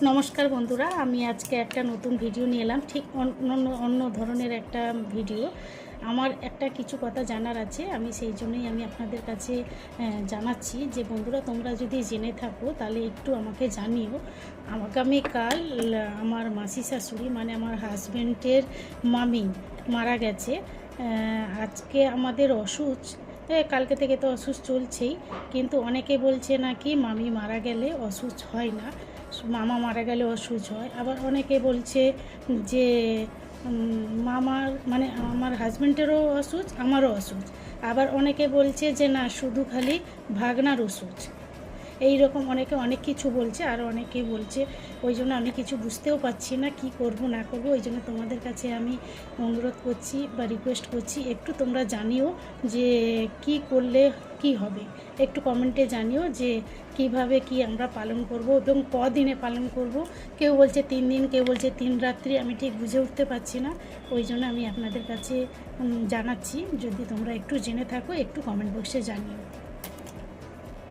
নমস্কার বন্ধুরা, আমি আজকে একটা নতুন ভিডিও নিয়ে এলাম। ঠিক অন্য ধরনের একটা ভিডিও। আমার একটা কিছু কথা জানার আছে, আমি সেই জন্যই আমি আপনাদের কাছে জানাচ্ছি যে বন্ধুরা, তোমরা যদি জেনে থাকো তাহলে একটু আমাকে জানিও। আগামীকাল আমার মাসি শাশুড়ি মানে আমার হাজব্যান্ডের মামি মারা গেছে। আজকে আমাদের অসুচ, কালকে থেকে তো অসুচ চলছেই, কিন্তু অনেকে বলছে নাকি মামি মারা গেলে অসুচ হয় না, মামা মারা গেলে অসুচ হয়। আবার অনেকে বলছে যে মামার মানে আমার হাজব্যান্ডেরও অসুচ, আমারও অসুচ। আবার অনেকে বলছে যে না, শুধু খালি ভাগনার অসুচ। এই রকম অনেকে অনেক কিছু বলছে, আর অনেকে বলছে। ওই জন্য আমি কিছু বুঝতেও পারছি না কি করব না করব। ওই জন্য তোমাদের কাছে আমি অনুরোধ করছি বা রিকোয়েস্ট করছি, একটু তোমরা জানিও যে কি করলে কি হবে। একটু কমেন্টে জানিও যে কিভাবে কি আমরা পালন করব এবং কদিনে পালন করব। কেউ বলছে 3 দিন, কেউ বলছে 3 রাত্রি, আমি ঠিক বুঝে উঠতে পারছি না। ওই জন্য আমি আপনাদের কাছে জানাচ্ছি, যদি তোমরা একটু জেনে থাকো একটু কমেন্ট বক্সে জানিও।